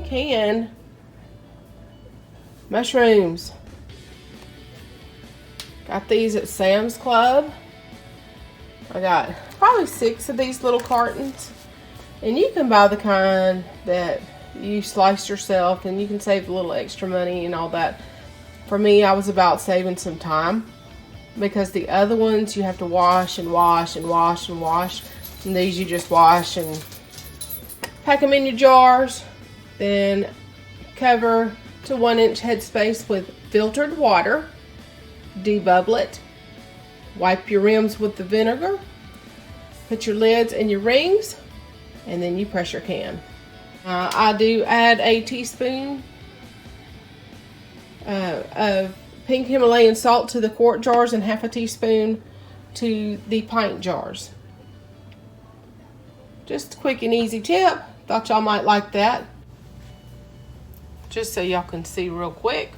can can mushrooms. Got these at Sam's Club. I got probably 6 of these little cartons. And you can buy the kind that you slice yourself, and you can save a little extra money and all that. For me, I was about saving some time, because the other ones you have to wash and wash and wash and wash. And these you just wash and pack them in your jars. Then cover to 1-inch headspace with filtered water. Debubble it. Wipe your rims with the vinegar. Put your lids in your rings. And then you pressure can. I do add a teaspoon of pink Himalayan salt to the quart jars and half a teaspoon to the pint jars. Just a quick and easy tip. Thought y'all might like that. Just so y'all can see real quick,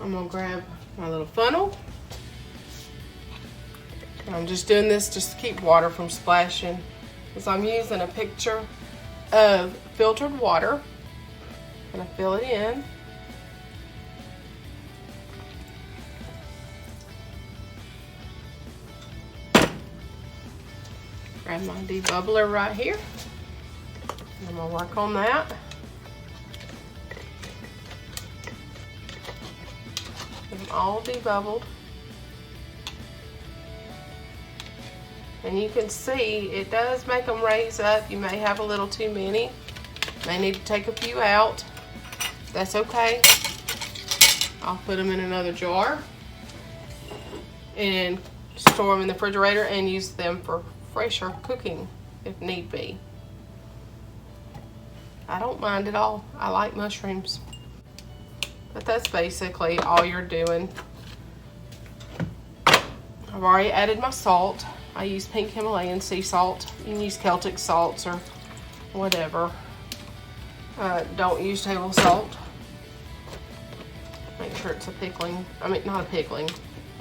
I'm gonna grab my little funnel. I'm just doing this just to keep water from splashing, because I'm using a picture of filtered water. I'm gonna fill it in. Grab my debubbler right here. I'm gonna work on that. Get them all debubbled. And you can see it does make them raise up. You may have a little too many. May need to take a few out. That's okay. I'll put them in another jar and store them in the refrigerator and use them for fresher cooking if need be. I don't mind at all. I like mushrooms. But that's basically all you're doing. I've already added my salt. I use pink Himalayan sea salt. You can use Celtic salts or whatever. Don't use table salt. Make sure it's a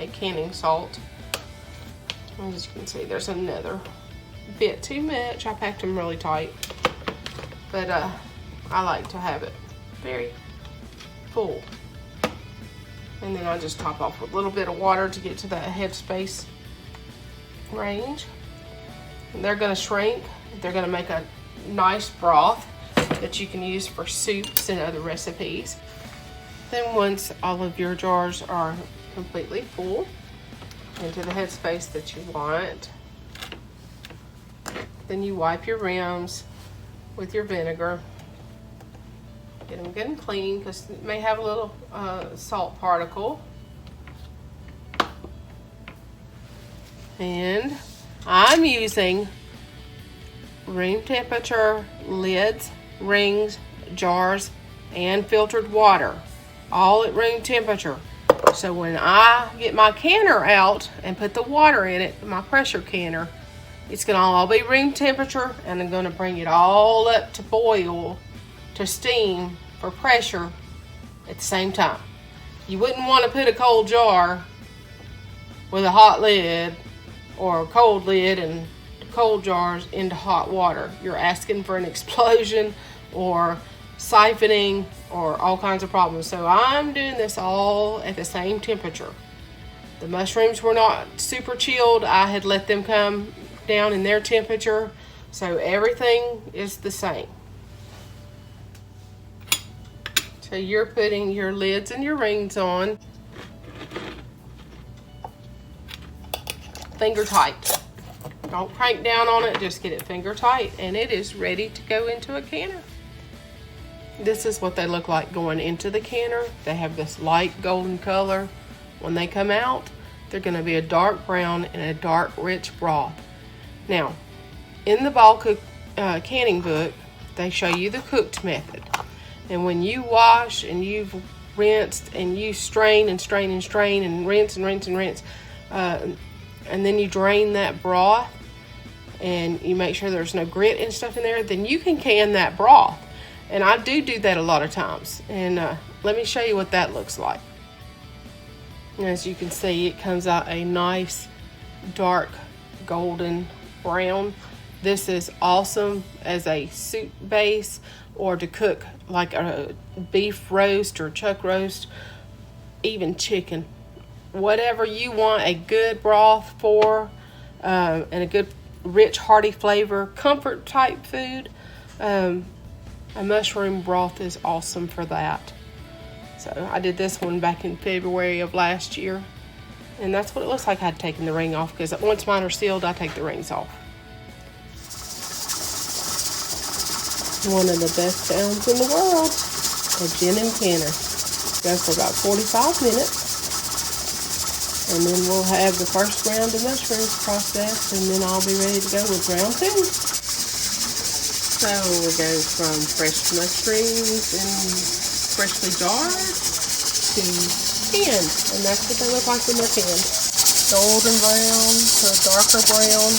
canning salt. As you can see, there's another bit too much. I packed them really tight. But I like to have it very full. And then I just top off with a little bit of water to get to that headspace range. And they're going to shrink. They're going to make a nice broth that you can use for soups and other recipes. Then once all of your jars are completely full into the headspace that you want, then you wipe your rims with your vinegar. Get them good and clean, because it may have a little salt particle. And I'm using room temperature lids, rings, jars, and filtered water, all at room temperature. So when I get my canner out and put the water in it, my pressure canner, it's gonna all be room temperature, and I'm gonna bring it all up to boil, to steam for pressure at the same time. You wouldn't want to put a cold jar with a hot lid or a cold lid and cold jars into hot water. You're asking for an explosion or siphoning or all kinds of problems. So I'm doing this all at the same temperature. The mushrooms were not super chilled. I had let them come down in their temperature. So everything is the same. So you're putting your lids and your rings on. Finger tight. Don't crank down on it, just get it finger tight, and it is ready to go into a canner. This is what they look like going into the canner. They have this light golden color. When they come out, they're going to be a dark brown and a dark rich broth. Now, in the ball canning book, they show you the cooked method. And when you wash and you've rinsed and you strain and strain and strain and rinse and rinse and rinse, and then you drain that broth and you make sure there's no grit and stuff in there, then you can can that broth. And I do that a lot of times. And let me show you what that looks like. And as you can see, it comes out a nice dark golden brown. This is awesome as a soup base or to cook like a beef roast or chuck roast, even chicken. Whatever you want a good broth for, and a good rich hearty flavor, comfort type food, a mushroom broth is awesome for that. So I did this one back in February of last year, and that's what it looks like. I had taken the ring off, because once mine are sealed, I take the rings off. One of the best sounds in the world, a gin and canner. Goes for about 45 minutes. And then we'll have the first round of mushrooms processed, and then I'll be ready to go with round 2. So we go from fresh mushrooms and freshly jarred to canned, and that's what they look like when they're canned. Golden brown to a darker brown.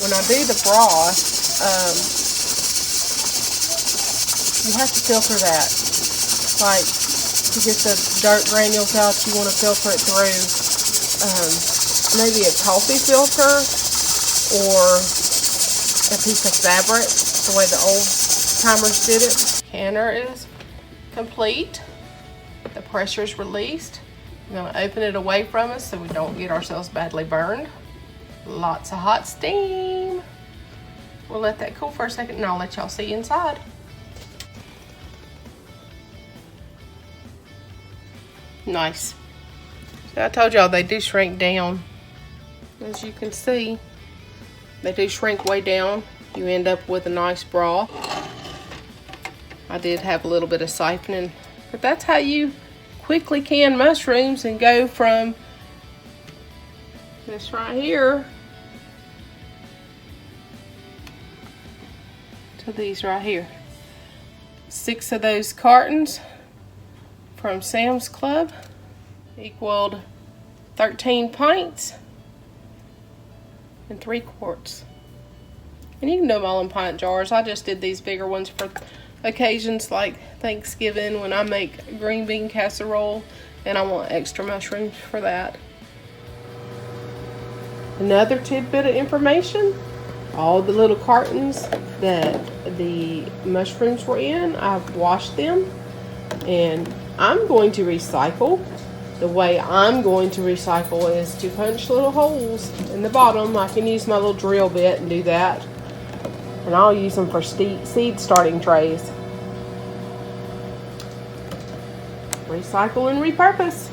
When I do the broth, you have to filter that. Like, to get the dirt granules out, you want to filter it through maybe a coffee filter or a piece of fabric, the way the old timers did it. Canner is complete. The pressure is released. I'm going to open it away from us so we don't get ourselves badly burned. Lots of hot steam. We'll let that cool for a second, and I'll let y'all see inside. Nice. So I told y'all they do shrink down. As you can see, they do shrink way down. You end up with a nice broth. I did have a little bit of siphoning, but that's how you quickly can mushrooms and go from this right here to these right here. 6 of those cartons from Sam's Club equaled 13 pints and 3 quarts. And you can do them all in pint jars. I just did these bigger ones for occasions like Thanksgiving, when I make green bean casserole and I want extra mushrooms for that. Another tidbit of information: all the little cartons that the mushrooms were in, I've washed them, and I'm going to recycle. The way I'm going to recycle is to punch little holes in the bottom. I can use my little drill bit and do that. And I'll use them for seed starting trays. Recycle and repurpose.